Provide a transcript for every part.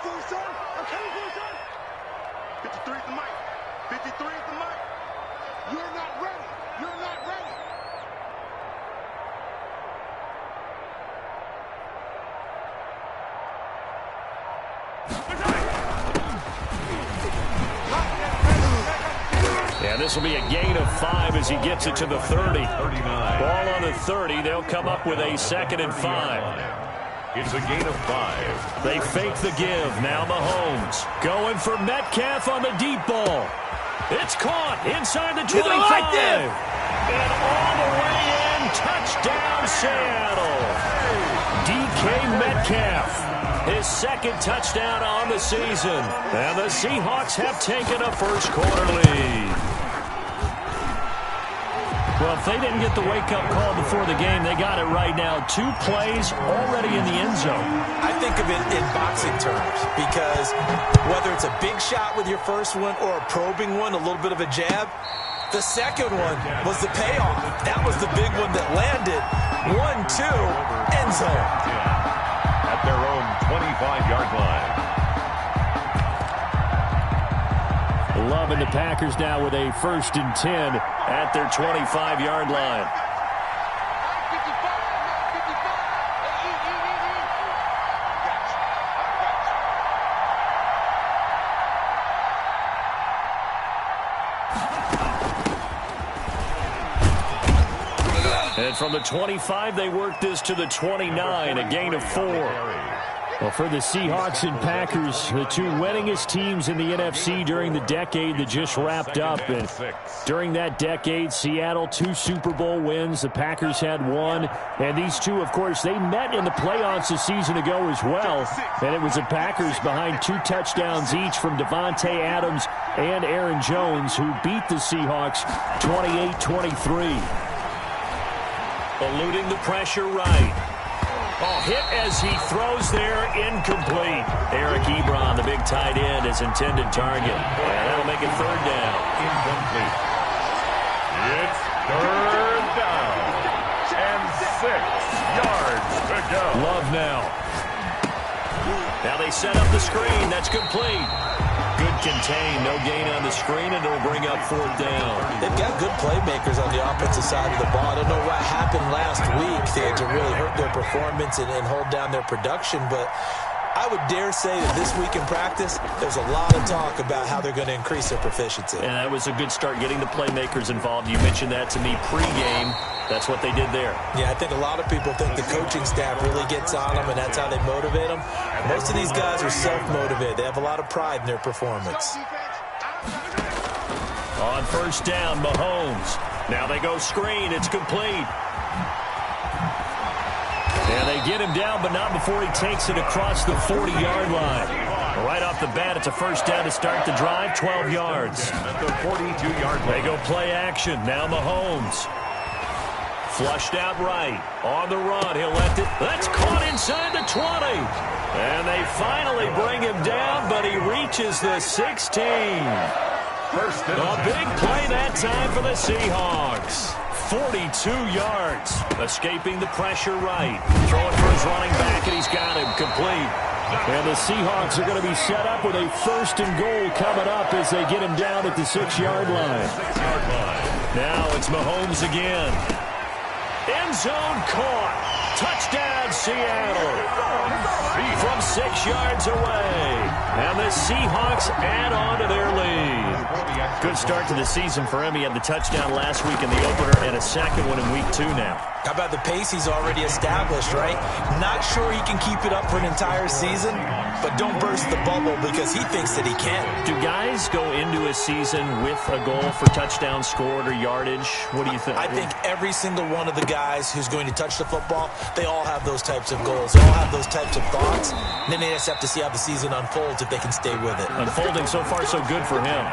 for you, son. I'm coming for you, son. 53 is the mic. 53 is the mic. You're not ready. You're not ready. And this will be a gain of 5 as he gets it to the 30. Ball on the 30. They'll come up with a 2nd and 5. It's a gain of 5. They fake the give. Now Mahomes going for Metcalf on the deep ball. It's caught inside the 25. And all the way in. Touchdown, Seattle. DK Metcalf. His 2nd touchdown on the season. And the Seahawks have taken a first-quarter lead. Well, if they didn't get the wake-up call before the game, they got it right now. 2 plays already in the end zone. I think of it in boxing terms because whether it's a big shot with your first one or a probing one, a little bit of a jab, the second one was the payoff. That was the big one that landed. 1-2, end zone. At their own 25-yard line. Love and the Packers now with a 1st and 10 at their 25-yard line. And from the 25, they work this to the 29, a gain of 4. Well, for the Seahawks and Packers, the 2 winningest teams in the NFC during the decade that just wrapped up. And during that decade, Seattle 2 Super Bowl wins. The Packers had 1. And these 2, of course, they met in the playoffs a season ago as well. And it was the Packers behind 2 touchdowns each from Devontae Adams and Aaron Jones, who beat the Seahawks 28-23. Eluding the pressure right. Oh, hit as he throws there, incomplete. Eric Ebron, the big tight end, his intended target. And that'll make it 3rd down. Incomplete. It's 3rd down. And 6 yards to go. Love now. Now they set up the screen. That's complete. Good contain. No gain on the screen, and it'll bring up 4th down. They've got good playmakers on the offensive side of the ball. I don't know what happened last week to really hurt their performance and hold down their production, but I would dare say that this week in practice, there's a lot of talk about how they're going to increase their proficiency. And that was a good start, getting the playmakers involved. You mentioned that to me pregame. That's what they did there. Yeah, I think a lot of people think the coaching staff really gets on them, and that's how they motivate them. Most of these guys are self-motivated. They have a lot of pride in their performance. On 1st down, Mahomes. Now they go screen. It's complete. And they get him down, but not before he takes it across the 40-yard line. Right off the bat, it's a 1st down to start the drive, 12 yards. At the 42-yard line. They go play action. Now Mahomes. Flushed out right. On the run. He'll let it. That's caught inside the 20. And they finally bring him down, but he reaches the 16. A big play that time for the Seahawks. 42 yards. Escaping the pressure right. Throwing for his running back, and he's got him complete. And the Seahawks are going to be set up with a 1st and goal coming up as they get him down at the 6-yard line. Now it's Mahomes again. End zone caught. Touchdown, Seattle. From 6 yards away. And the Seahawks add on to their lead. Good start to the season for him. He had the touchdown last week in the opener and a 2nd one in week 2 now. How about the pace he's already established, right? Not sure he can keep it up for an entire season, but don't burst the bubble because he thinks that he can. Do guys go into a season with a goal for touchdowns scored or yardage? What do you think? I think every single one of the guys who's going to touch the football, they all have those types of goals. They all have those types of thoughts. And then they just have to see how the season unfolds if they can stay with it. Unfolding so far so good for him.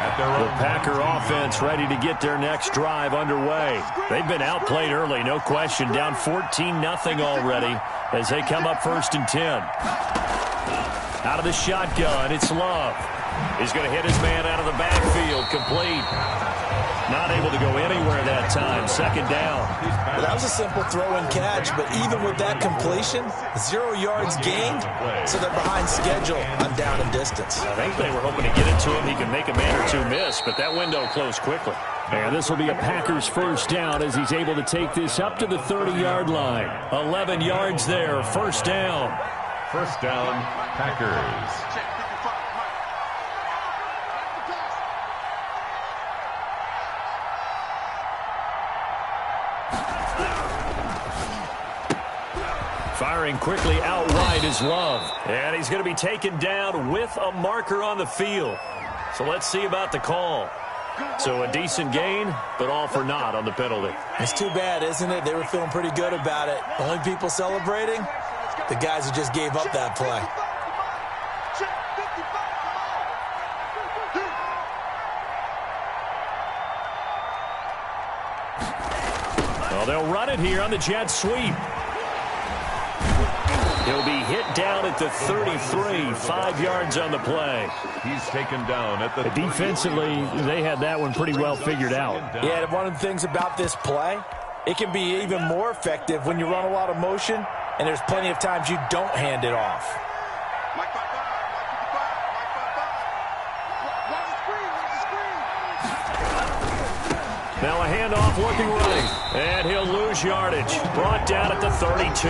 The Packer offense ready to get their next drive underway. They've been outplayed early, no question. Down 14-0 already as they come up 1st and 10. Out of the shotgun, it's Love. He's going to hit his man out of the backfield, complete. Not able to go anywhere that time. Second down. Well, that was a simple throw and catch, but even with that completion, 0 yards gained, so they're behind schedule on down and distance. I think they were hoping to get it to him. He can make a man or two miss, but that window closed quickly. And this will be a Packers first down as he's able to take this up to the 30-yard line. 11 yards there, first down. First down, Packers. Firing quickly out wide is Love. And he's going to be taken down with a marker on the field. So let's see about the call. So a decent gain, but all for naught on the penalty. It's too bad, isn't it? They were feeling pretty good about it. Only people celebrating? The guys who just gave up that play. Well, they'll run it here on the jet sweep. He'll be hit down at the 33, 5 yards on the play. He's taken down at the Defensively, they had that one pretty well figured out. Yeah, one of the things about this play, it can be even more effective when you run a lot of motion, and there's plenty of times you don't hand it off. Now a handoff looking right, and he'll lose yardage. Brought down at the 32.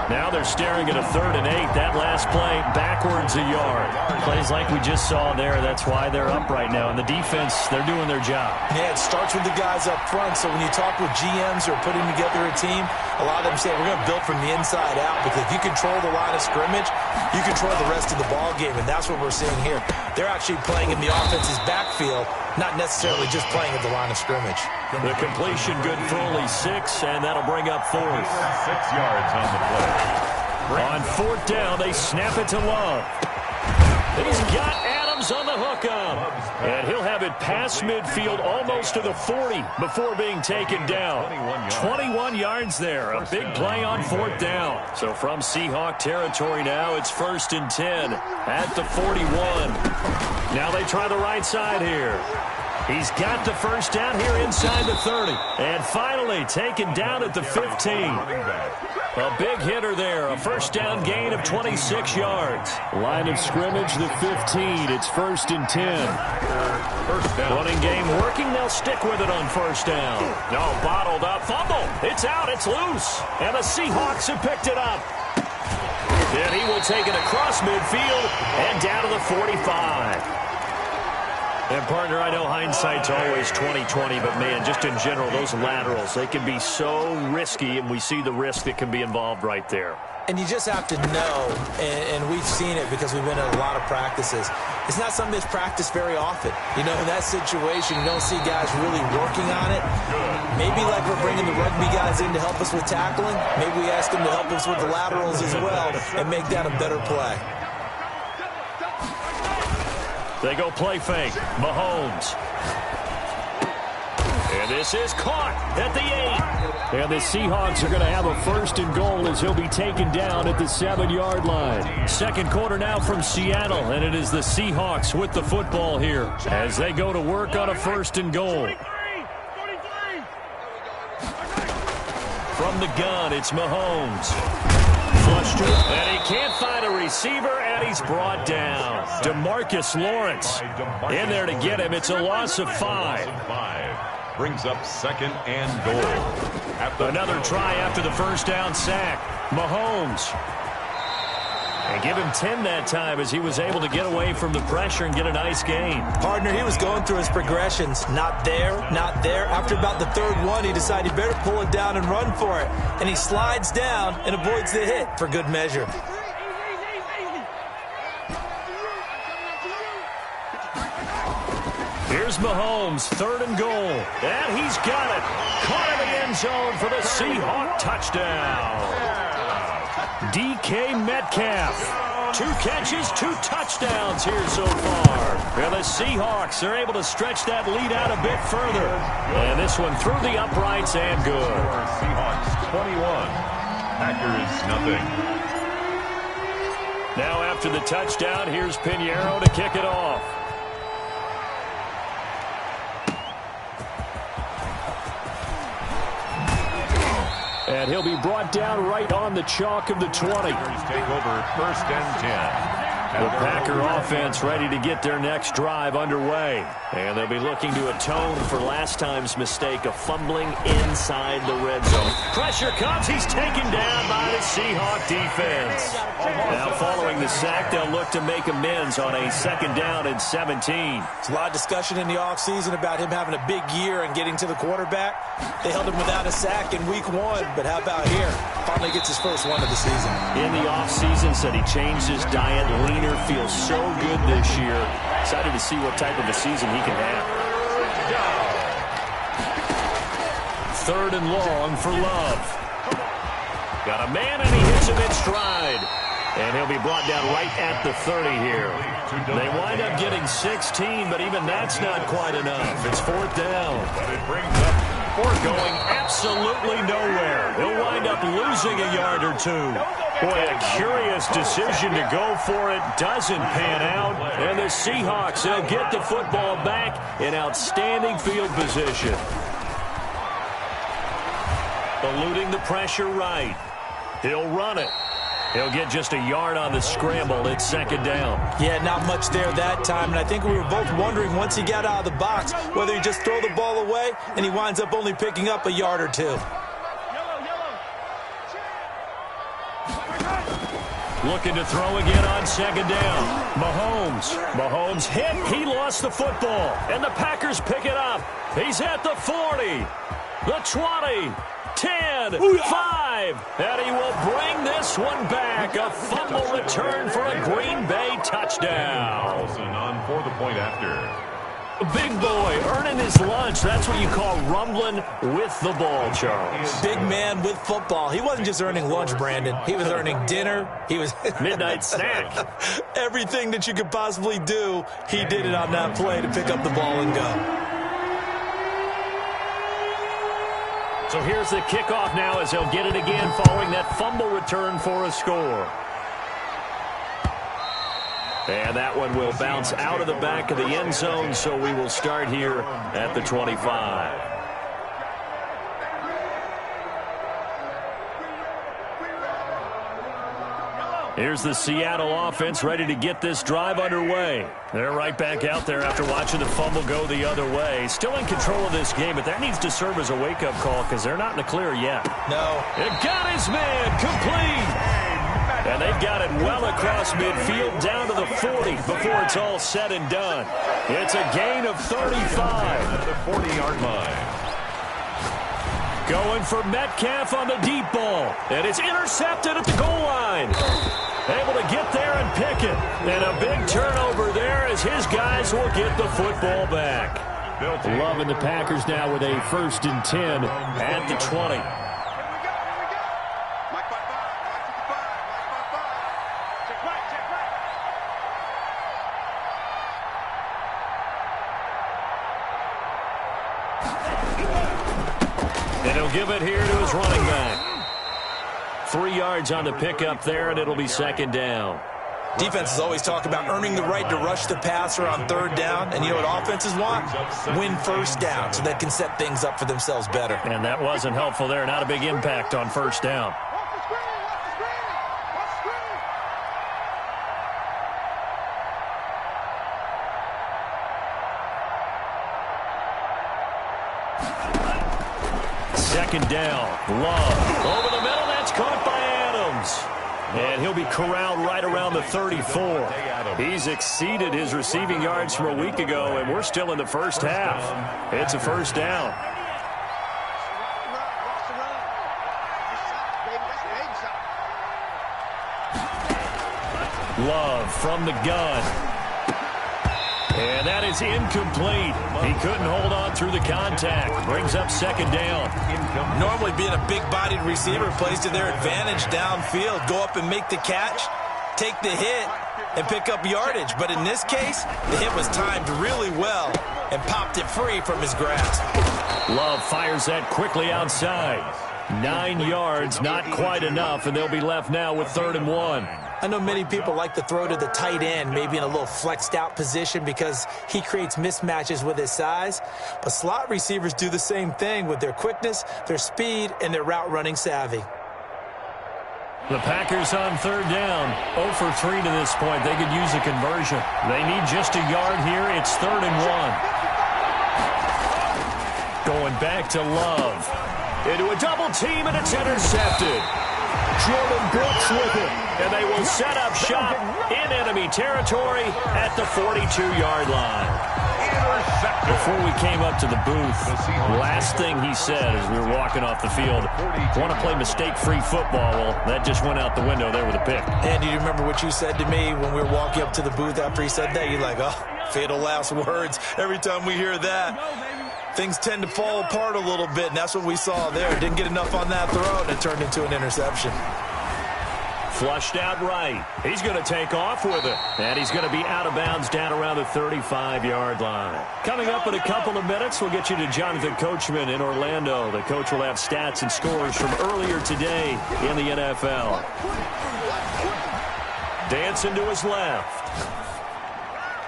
Now they're staring at a 3rd and 8. That last play backwards a yard. Plays like we just saw there. That's why they're up right now. And the defense, they're doing their job. Yeah, it starts with the guys up front. So when you talk with GMs or putting together a team, a lot of them say we're going to build from the inside out, because if you control the line of scrimmage, you control the rest of the ball game, and that's what we're seeing here. They're actually playing in the offense's backfield, not necessarily just playing at the line of scrimmage. The completion good for only 6, and that'll bring up 4th. 6 yards on the play. On 4th down, they snap it to Love. He's got Adams on the hookup. And he'll have it past midfield almost to the 40 before being taken down. 21 yards there. A big play on 4th down. So from Seahawk territory now, it's 1st and 10 at the 41. Now they try the right side here. He's got the first down here inside the 30. And finally taken down at the 15. A big hitter there. A first down gain of 26 yards. Line of scrimmage, the 15. It's 1st and 10. First down. Running game working. They'll stick with it on first down. No, bottled up. Fumble. It's out. It's loose. And the Seahawks have picked it up. Then he will take it across midfield and down to the 45. And, partner, I know hindsight's always 20/20, but, man, just in general, those laterals, they can be so risky, and we see the risk that can be involved right there. And you just have to know, and we've seen it because we've been at a lot of practices, it's not something that's practiced very often. You know, in that situation, you don't see guys really working on it. Maybe like we're bringing the rugby guys in to help us with tackling, maybe we ask them to help us with the laterals as well and make that a better play. They go play fake. Mahomes. And this is caught at the 8. And the Seahawks are going to have a 1st and goal as he'll be taken down at the 7-yard line. Second quarter now from Seattle, and it is the Seahawks with the football here as they go to work on a 1st and goal. From the gun, it's Mahomes. Flushed it, and he can't find a receiver, and he's brought down. DeMarcus Lawrence in there to get him. It's a loss of 5. Brings up 2nd and goal. Another try after the first down sack. Mahomes. And give him 10 that time as he was able to get away from the pressure and get a nice gain. Partner, he was going through his progressions. Not there, not there. After about the 3rd one, he decided he better pull it down and run for it. And he slides down and avoids the hit for good measure. Here's Mahomes, 3rd and goal. And he's got it. Caught in the end zone for the Seahawk touchdown. DK Metcalf. 2 catches, 2 touchdowns here so far. And the Seahawks are able to stretch that lead out a bit further. And this one through the uprights and good. Seahawks 21. Packers nothing. Now after the touchdown, here's Pinheiro to kick it off. And he'll be brought down right on the chalk of the 20. Take over 1st and 10. The Packer offense ready to get their next drive underway. And they'll be looking to atone for last time's mistake of fumbling inside the red zone. Pressure comes. He's taken down by the Seahawk defense. Now following the sack, they'll look to make amends on a 2nd down and 17. There's a lot of discussion in the offseason about him having a big year and getting to the quarterback. They held him without a sack in week 1, but how about here? Finally gets his first one of the season. In the offseason, said he changed his diet. Leaner, feels so good this year. Excited to see what type of a season he can have. 3rd and long for Love. Got a man, and he hits him in stride. And he'll be brought down right at the 30 here. They wind up getting 16, but even that's not quite enough. It's 4th down. But it brings up 4th going absolutely nowhere. He'll wind up losing a yard or 2. Boy, a curious decision to go for it. Doesn't pan out. And the Seahawks, they'll get the football back in outstanding field position. Eluding the pressure right. He'll run it. He'll get just a yard on the scramble. It's 2nd down. Yeah, not much there that time. And I think we were both wondering once he got out of the box whether he just throw the ball away and he winds up only picking up a yard or 2. Looking to throw again on 2nd down. Mahomes hit. He lost the football. And the Packers pick it up. He's at the 40. The 20. 10, 5, and he will bring this one back. A fumble return for a Green Bay touchdown. Wilson on for the point after. Big boy earning his lunch. That's what you call rumbling with the ball, Charles. Big man with football. He wasn't just earning lunch, Brandon. He was earning dinner. He was midnight snack. Everything that you could possibly do, he did it on that play to pick up the ball and go. So here's the kickoff now as they'll get it again following that fumble return for a score. And that one will bounce out of the back of the end zone, so we will start here at the 25. Here's the Seattle offense ready to get this drive underway. They're right back out there after watching the fumble go the other way. Still in control of this game, but that needs to serve as a wake-up call because they're not in the clear yet. No. It got his man complete. And they've got it well across midfield down to the 40 before it's all said and done. It's a gain of 35. At the 40-yard line. Going for Metcalf on the deep ball. And it's intercepted at the goal line. Able to get there and pick it. And a big turnover there as his guys will get the football back. Loving the Packers now with a 1st and 10 at the 20. And he'll give it here to his running back. 3 yards on the pickup there, and it'll be 2nd down. Defenses always talk about earning the right to rush the passer on 3rd down. And you know what offenses want? Win 1st down so they can set things up for themselves better. And that wasn't helpful there. Not a big impact on 1st down. Second down. Love. Over the middle. That's caught by Adams. And he'll be corralled right around the 34. He's exceeded his receiving yards from a week ago, and we're still in the first half. It's a 1st down. Love from the gun. And that is incomplete. He couldn't hold on through the contact. Brings up 2nd down. Normally being a big-bodied receiver plays to their advantage downfield. Go up and make the catch, take the hit, and pick up yardage. But in this case, the hit was timed really well and popped it free from his grasp. Love fires that quickly outside. 9 yards, not quite enough, and they'll be left now with 3rd and 1. I know many people like to throw to the tight end, maybe in a little flexed out position because he creates mismatches with his size. But slot receivers do the same thing with their quickness, their speed, and their route running savvy. The Packers on third down. 0 for 3 to this point. They could use a conversion. They need just a yard here. It's 3rd and 1. Going back to Love. Into a double team, and it's intercepted. Jordan Brooks with it. And they will set up shop in enemy territory at the 42-yard line. Before we came up to the booth, last thing he said as we were walking off the field, want to play mistake-free football. Well, that just went out the window there with a pick. And do you remember what you said to me when we were walking up to the booth after he said that? You're like, oh, fatal last words. Every time we hear that, things tend to fall apart a little bit, and that's what we saw there. Didn't get enough on that throw, and it turned into an interception. Flushed out right. He's going to take off with it. And he's going to be out of bounds down around the 35-yard line. Coming up in a couple of minutes, we'll get you to Jonathan Coachman in Orlando. The coach will have stats and scores from earlier today in the NFL. Dancing to his left.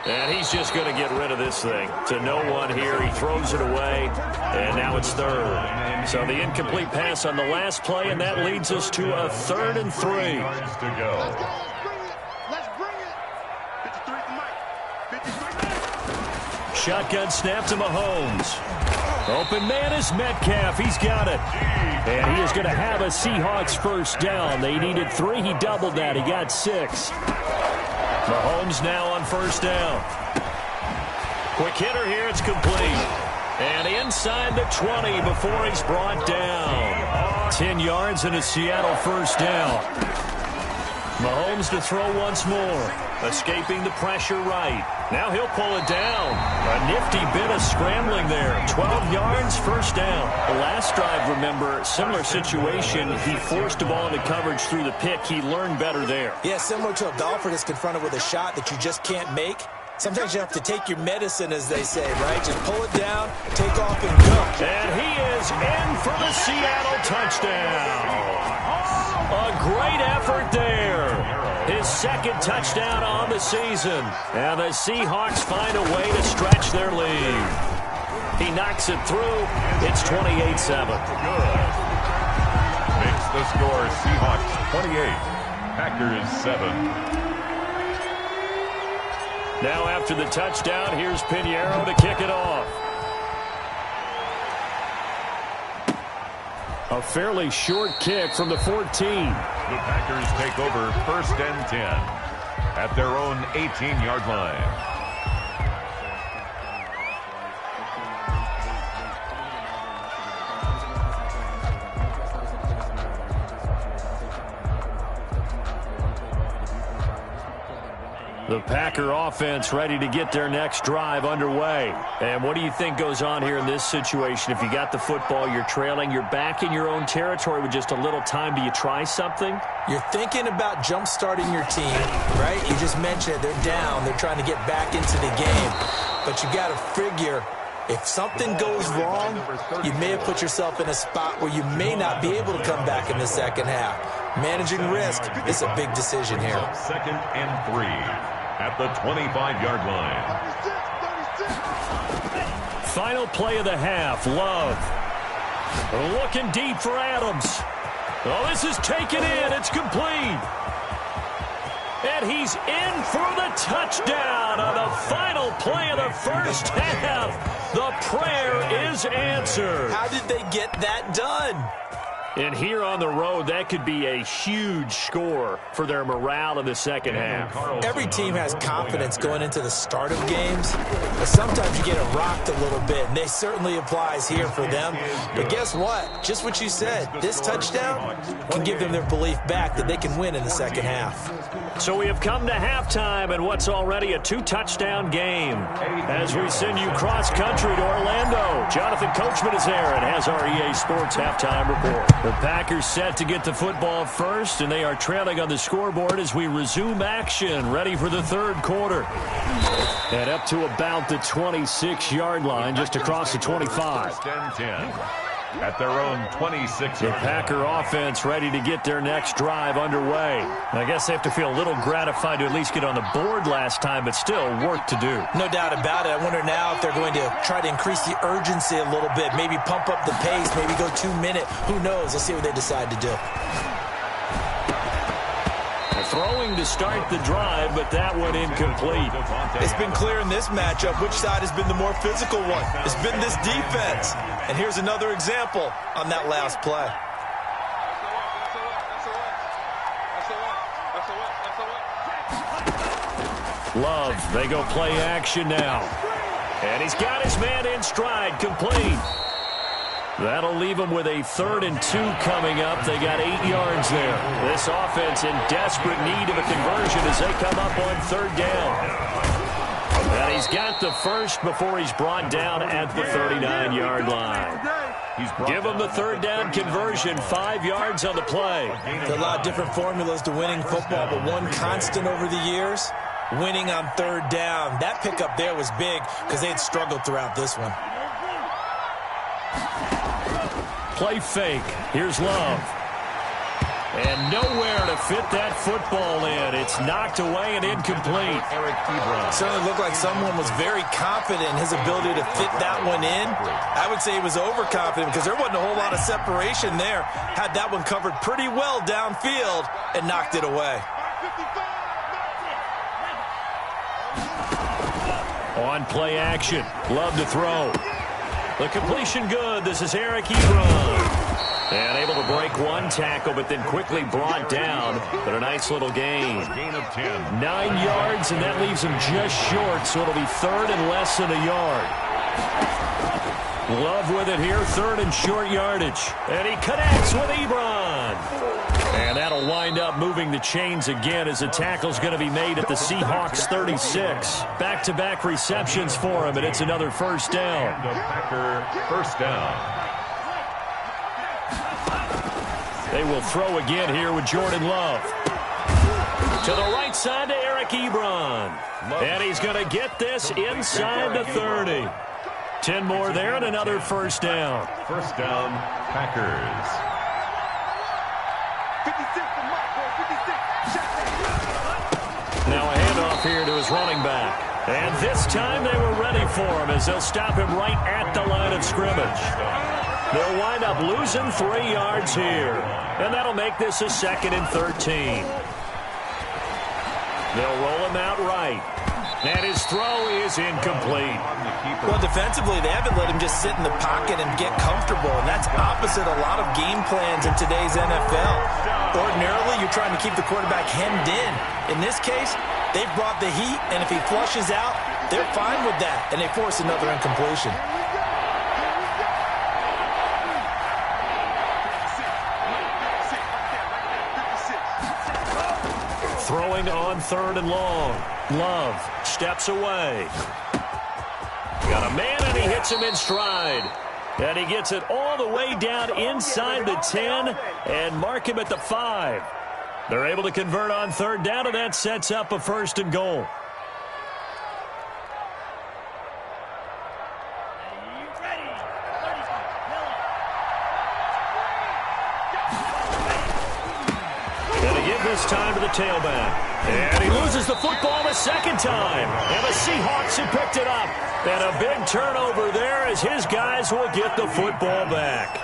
And he's just going to get rid of this thing. To no one here. He throws it away. And now it's 3rd. So the incomplete pass on the last play, and that leads us to a 3rd and 3. Yards to go. Let's bring it. 53. Shotgun snap to Mahomes. Open man is Metcalf. He's got it. And he is going to have a Seahawks first down. They needed 3. He doubled that. He got 6. Mahomes now on first down. Quick hitter here. It's complete. And inside the 20 before he's brought down. 10 yards and a Seattle first down. Mahomes to throw once more. Escaping the pressure right. Now he'll pull it down. A nifty bit of scrambling there. 12 yards, first down. The last drive, remember, similar situation. He forced the ball into coverage through the pick. He learned better there. Yeah, similar to a golfer that's confronted with a shot that you just can't make. Sometimes you have to take your medicine, as they say, right? Just pull it down, take off, and go. And he is in for the Seattle touchdown. A great effort there. His 2nd touchdown on the season. And the Seahawks find a way to stretch their lead. He knocks it through. It's 28-7. Makes the score Seahawks 28, Packers 7. Now after the touchdown, here's Pinheiro to kick it off. A fairly short kick from the 14. The Packers take over 1st and 10 at their own 18-yard line. The Packer offense ready to get their next drive underway. And what do you think goes on here in this situation? If you got the football, you're trailing, you're back in your own territory with just a little time. Do you try something? You're thinking about jump-starting your team, right? You just mentioned it. They're down. They're trying to get back into the game. But you got to figure, if something goes wrong, you may have put yourself in a spot where you may not be able to come back in the second half. Managing risk is a big decision here. 2nd and 3 at the 25-yard line. Final play of the half. Love. Looking deep for Adams. Oh, this is taken in. It's complete. And he's in for the touchdown on the final play of the first half. The prayer is answered. How did they get that done? And here on the road, that could be a huge score for their morale in the second half. Every team has confidence going into the start of games, but sometimes you get it rocked a little bit, and this certainly applies here for them. But guess what? Just what you said, this touchdown can give them their belief back that they can win in the second half. So we have come to halftime in what's already a 2-touchdown game. As we send you cross-country to Orlando, Jonathan Coachman is there and has our EA Sports halftime report. The Packers set to get the football first, and they are trailing on the scoreboard as we resume action, ready for the third quarter. And up to about the 26-yard line, just across the 25. 1st and 10. at their own 26. The Packer offense ready to get their next drive underway. I guess they have to feel a little gratified to at least get on the board last time, but still work to do. No doubt about it. I wonder now if they're going to try to increase the urgency a little bit, maybe pump up the pace, maybe go 2 minute. Who knows? Let's see what they decide to do. Throwing to start the drive, but that one incomplete. It's been clear in this matchup which side has been the more physical one. It's been this defense. And here's another example on that last play. Love, they go play action now. And he's got his man in stride, complete. That'll leave them with a 3rd and 2 coming up. They got 8 yards there. This offense in desperate need of a conversion as they come up on 3rd down. And he's got the first before he's brought down at the 39-yard line. Give him the 3rd down conversion, 5 yards on the play. There's a lot of different formulas to winning football, but one constant over the years, winning on 3rd down. That pickup there was big because they had struggled throughout this one. Play fake. Here's Love. And nowhere to fit that football in. It's knocked away and incomplete. Certainly looked like someone was very confident in his ability to fit that one in. I would say he was overconfident because there wasn't a whole lot of separation there. Had that one covered pretty well downfield and knocked it away. On play action. Love to throw. The completion good. This is Eric Ebron. And able to break one tackle, but then quickly brought down. But a nice little gain. Gain of 10. 9 yards, and that leaves him just short, so it'll be 3rd and less than a yard. Love with it here, 3rd and short yardage. And he connects with Ebron. And that'll wind up moving the chains again as the tackle's going to be made at the Seahawks 36. Back-to-back receptions for him, and it's another 1st down. The Packer 1st down. They will throw again here with Jordan Love. To the right side to Eric Ebron. And he's going to get this inside the 30. 10 more there and another 1st down. 1st down, Packers. 56 to Mike, boy, 56. Now a handoff here to his running back. And this time they were ready for him as they'll stop him right at the line of scrimmage. They'll wind up losing 3 yards here. And that'll make this a 2nd and 13. They'll roll him out right. And his throw is incomplete. Well, defensively, they haven't let him just sit in the pocket and get comfortable, and that's opposite a lot of game plans in today's NFL. Ordinarily, you're trying to keep the quarterback hemmed in. In this case, they've brought the heat, and if he flushes out, they're fine with that, and they force another incompletion. Throwing on 3rd and long. Love steps away. Got a man, and he hits him in stride. And he gets it all the way down inside the 10 and mark him at the 5. They're able to convert on 3rd down, and that sets up a 1st and goal. This time to the tailback. And he loses the football the 2nd time. And the Seahawks have picked it up. And a big turnover there as his guys will get the football back.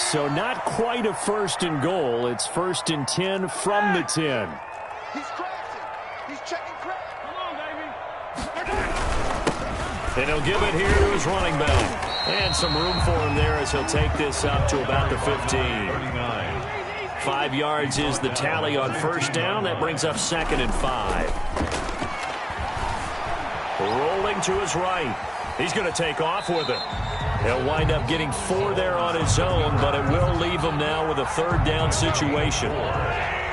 So not quite a 1st and goal. It's 1st and 10 from the 10. He's crashing. He's checking crash. Come on, baby. And he'll give it here to his running back. And some room for him there as he'll take this up to about the 15. 39. 5 yards is the tally on 1st down. That brings up 2nd and 5. Rolling to his right. He's going to take off with it. He'll wind up getting 4 there on his own, but it will leave him now with a 3rd down situation.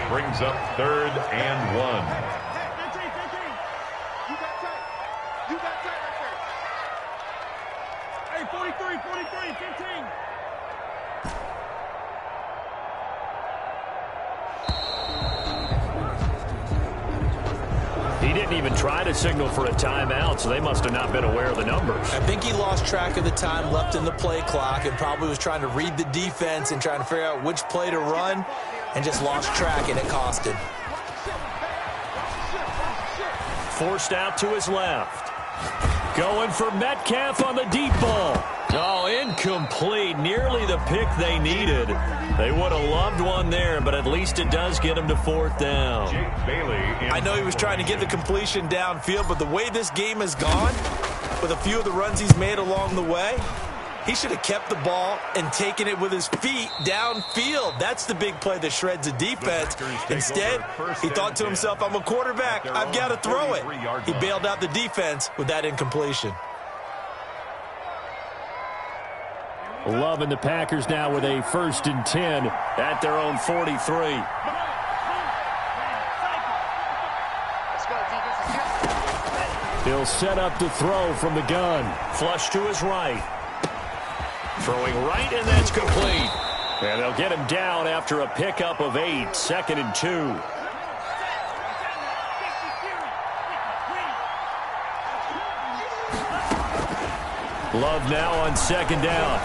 Brings up 3rd and 1. You got tight right there. Hey, 43, 15. He didn't even try to signal for a timeout, so they must have not been aware of the numbers. I think he lost track of the time left in the play clock and probably was trying to read the defense and trying to figure out which play to run and just lost track, and it cost him. Forced out to his left. Going for Metcalf on the deep ball. Oh, incomplete. Nearly the pick they needed. They would have loved one there, but at least it does get him to 4th down. I know he was trying to get the completion downfield, but the way this game has gone, with a few of the runs he's made along the way, he should have kept the ball and taken it with his feet downfield. That's the big play that shreds the defense. Instead, he thought to himself, I'm a quarterback. I've got to throw it. He bailed out the defense with that incompletion. Loving the Packers now with a 1st and 10 at their own 43. He'll set up to throw from the gun. Flush to his right. Throwing right, and that's complete. And they'll get him down after a pickup of 8, 2nd and 2. Love now on 2nd down.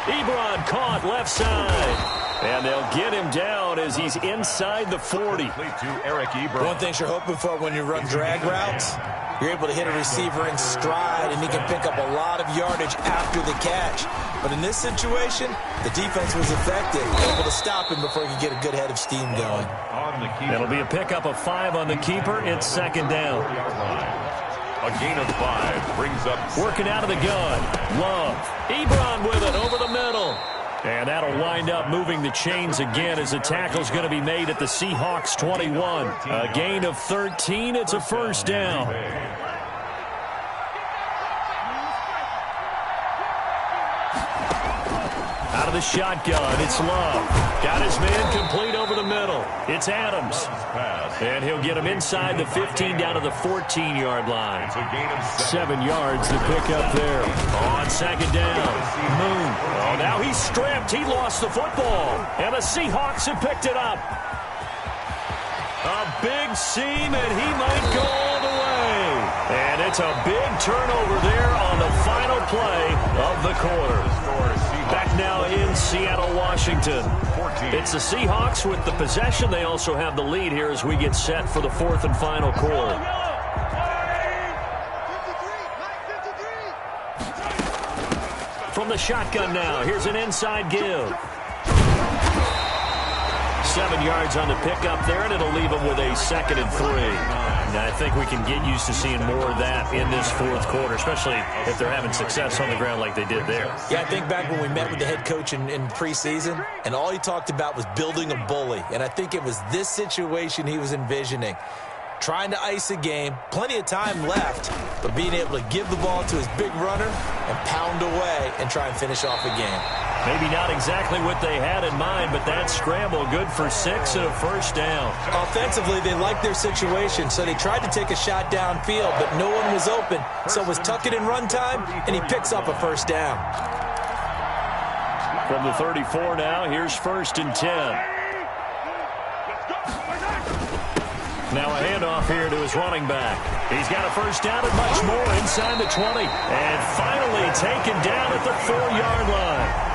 Ebron caught left side. And they'll get him down as he's inside the 40. One thing you're hoping for when you run drag routes, you're able to hit a receiver in stride, and he can pick up a lot of yardage after the catch. But in this situation, the defense was effective, able to stop him before he could get a good head of steam going. It'll be a pickup of 5 on the keeper. It's 2nd down. A gain of 5 brings up... Working out of the gun. Love. Ebron with it over the middle. And that'll wind up moving the chains again as the tackle's going to be made at the Seahawks 21. A gain of 13. It's a 1st down. Out of the shotgun, it's Love. Got his man complete over the middle. It's Adams. And he'll get him inside the 15 down to the 14-yard line. 7 yards to pick up there. On 2nd down, Moon. Oh, now he's stripped. He lost the football. And the Seahawks have picked it up. A big seam, and he might go all the way. And it's a big turnover there on the final play of the quarter. Back now in Seattle, Washington. It's the Seahawks with the possession. They also have the lead here as we get set for the 4th and final quarter. From the shotgun now, here's an inside give. 7 yards on the pickup there, and it'll leave them with a 2nd and 3. Now, I think we can get used to seeing more of that in this 4th quarter, especially if they're having success on the ground like they did there. Yeah, I think back when we met with the head coach in preseason, and all he talked about was building a bully. And I think it was this situation he was envisioning. Trying to ice a game, plenty of time left, but being able to give the ball to his big runner and pound away and try and finish off a game. Maybe not exactly what they had in mind, but that scramble good for 6 and a 1st down. Offensively, they liked their situation, so they tried to take a shot downfield, but no one was open. So it was tuck it in run time, and he picks up a 1st down. From the 34 now, here's 1st and 10. Now a handoff here to his running back. He's got a 1st down and much more inside the 20. And finally taken down at the 4-yard line.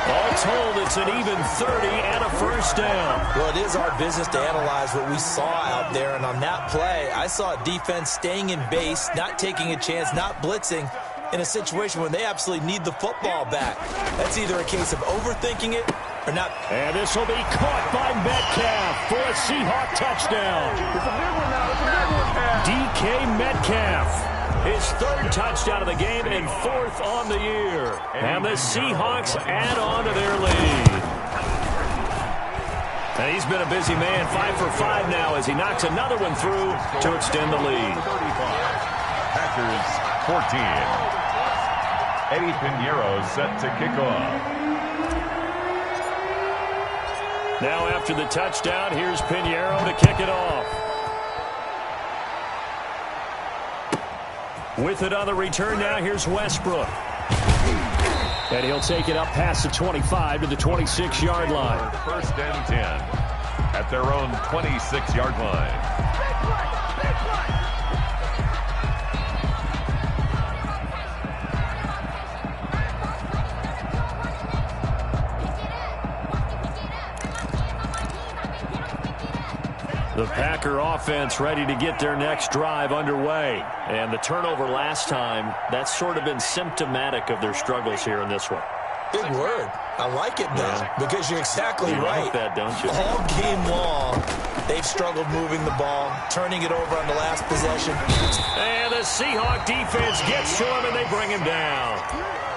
All told, it's an even 30 and a 1st down. Well, it is our business to analyze what we saw out there. And on that play, I saw a defense staying in base, not taking a chance, not blitzing in a situation where they absolutely need the football back. That's either a case of overthinking it or not. And this will be caught by Metcalf for a Seahawk touchdown. It's a big one now. It's a big one now. DK Metcalf. His 3rd touchdown of the game and 4th on the year. And the Seahawks add on to their lead. And he's been a busy man, 5 for 5 now as he knocks another one through to extend the lead. Packers 14. Eddie Pinheiro set to kick off. Now after the touchdown, here's Pinheiro to kick it off. With it on the return now, here's Westbrook. And he'll take it up past the 25 to the 26-yard line. 1st and 10. at their own 26-yard line. The Packer offense ready to get their next drive underway. And the turnover last time, that's sort of been symptomatic of their struggles here in this one. Big word. I like it, though, because you're exactly right. Like that, don't you? All game long, they've struggled moving the ball, turning it over on the last possession. And the Seahawk defense gets to him, and they bring him down.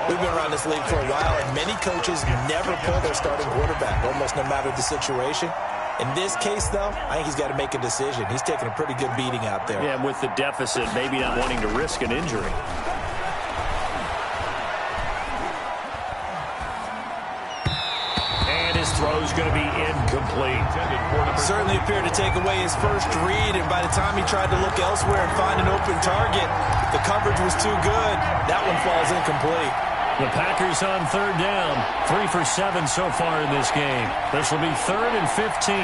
We've been around this league for a while, and many coaches never pull their starting quarterback, almost no matter the situation. In this case, though, I think he's got to make a decision. He's taking a pretty good beating out there. Yeah, with the deficit, maybe not wanting to risk an injury. And his throw's going to be incomplete. Certainly appeared to take away his first read, and by the time he tried to look elsewhere and find an open target, the coverage was too good. That one falls incomplete. The Packers on third down. 3 for 7 so far in this game. This will be 3rd and 15.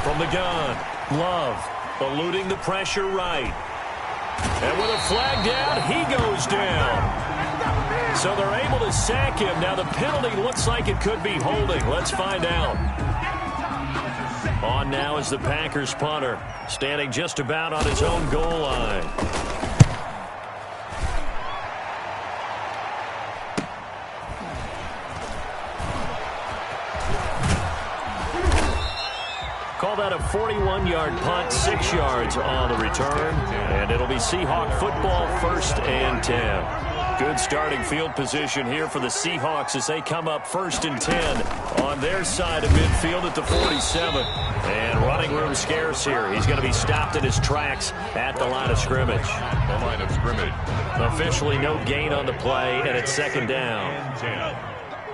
From the gun, Love eluding the pressure right. And with a flag down, he goes down. So they're able to sack him. Now the penalty looks like it could be holding. Let's find out. On now is the Packers punter, standing just about on his own goal line. Call that a 41-yard punt, 6 yards on the return, and it'll be Seahawk football, 1st and 10. Good starting field position here for the Seahawks as they come up 1st and 10 on their side of midfield at the 47. And running room scarce here. He's going to be stopped in his tracks at the line of scrimmage. The line of scrimmage. Officially no gain on the play, and it's 2nd down.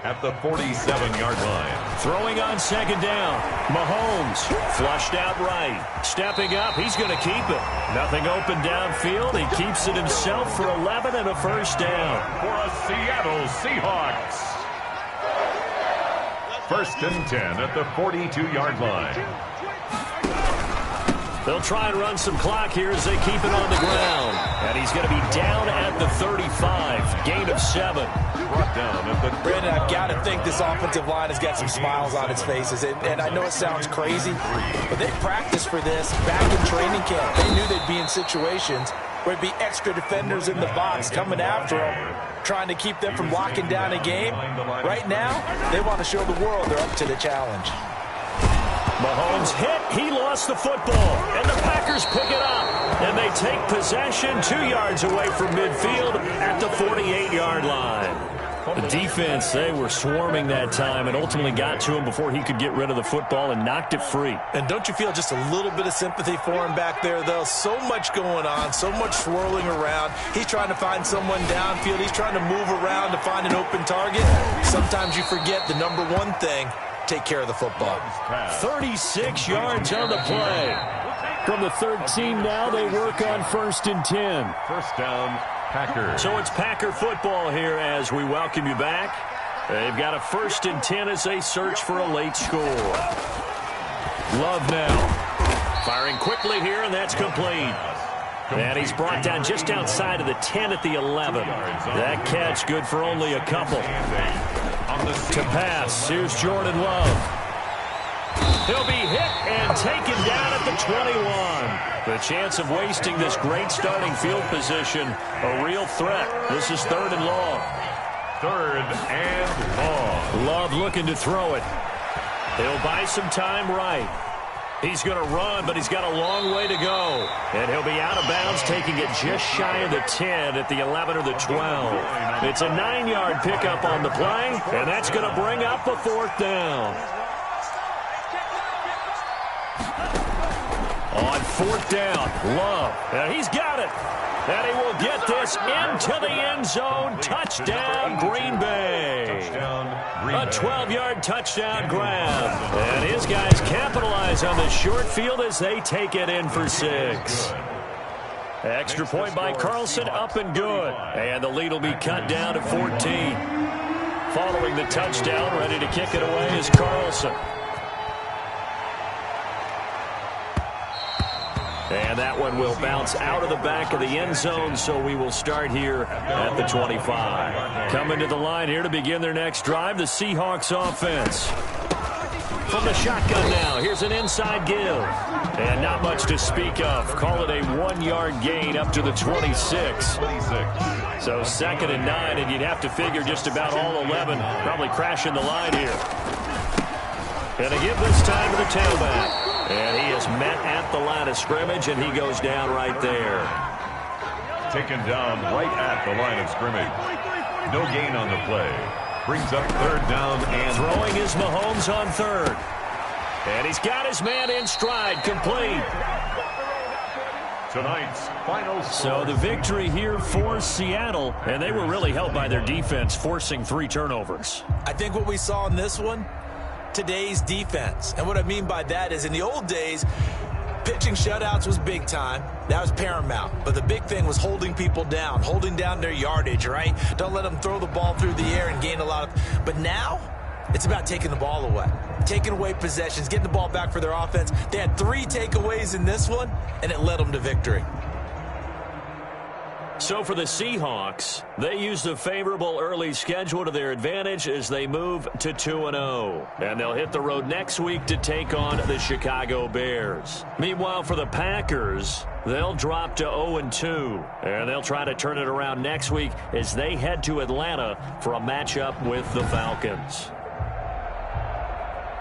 At the 47-yard line. Throwing on 2nd down. Mahomes flushed out right. Stepping up, he's going to keep it. Nothing open downfield. He keeps it himself for 11 and a 1st down. For a Seattle Seahawks. 1st and 10 at the 42-yard line. They'll try and run some clock here as they keep it on the ground. And he's going to be down at the 35. Gain of 7. Brought down at the... Brandon, I've got to think this offensive line has got some smiles on its faces. And I know it sounds crazy, but they practiced for this back in training camp. They knew they'd be in situations where it'd be extra defenders in the box coming after them, trying to keep them from locking down a game. Right now, they want to show the world they're up to the challenge. Mahomes hit. He lost the football. And the Packers pick it up. And they take possession 2 yards away from midfield at the 48-yard line. The defense, they were swarming that time and ultimately got to him before he could get rid of the football and knocked it free. And don't you feel just a little bit of sympathy for him back there, though? So much going on, so much swirling around. He's trying to find someone downfield. He's trying to move around to find an open target. Sometimes you forget the number one thing. Take care of the football. 36 yards on the play. From the 13 now, they work on 1st and 10. 1st down, Packers. So it's Packer football here as we welcome you back. They've got a 1st and 10 as they search for a late score. Love now. Firing quickly here, and that's complete. And he's brought down just outside of the 10 at the 11. That catch good for only a couple. To pass, here's Jordan Love. He'll be hit and taken down at the 21. The chance of wasting this great starting field position, a real threat. This is 3rd and long. 3rd and long. Love looking to throw it. He'll buy some time right. He's going to run, but he's got a long way to go. And he'll be out of bounds, taking it just shy of the 10 at the 11 or the 12. It's a 9-yard pickup on the play, and that's going to bring up a 4th down. On 4th down, Love. And he's got it. And he will get this into the end zone. Touchdown, Green Bay. A 12-yard touchdown grab. And his guys capitalize on the short field as they take it in for 6. Extra point by Carlson, up and good. And the lead will be cut down to 14. Following the touchdown, ready to kick it away is Carlson. And that one will bounce out of the back of the end zone, so we will start here at the 25. Coming to the line here to begin their next drive, the Seahawks offense. From the shotgun now, here's an inside give. And not much to speak of. Call it a 1-yard gain up to the 26. So 2nd and 9, and you'd have to figure just about all 11 probably crashing the line here. Going to give this time to the tailback. And he is met at the line of scrimmage, and he goes down right there. Taken down right at the line of scrimmage. No gain on the play. Brings up 3rd down and throwing is Mahomes on 3rd. And he's got his man in stride, complete. Tonight's final score. So the victory here for Seattle, and they were really helped by their defense forcing 3 turnovers. I think what we saw in this one, today's defense. And what I mean by that is in the old days, pitching shutouts was big time. That was paramount. But the big thing was holding people down, holding down their yardage, right? Don't let them throw the ball through the air and gain a lot of... But now, it's about taking the ball away. Taking away possessions, getting the ball back for their offense. They had 3 takeaways in this one, and it led them to victory. So for the Seahawks, they use the favorable early schedule to their advantage as they move to 2-0. And they'll hit the road next week to take on the Chicago Bears. Meanwhile, for the Packers, they'll drop to 0-2. And they'll try to turn it around next week as they head to Atlanta for a matchup with the Falcons.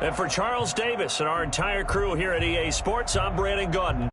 And for Charles Davis and our entire crew here at EA Sports, I'm Brandon Gaudin.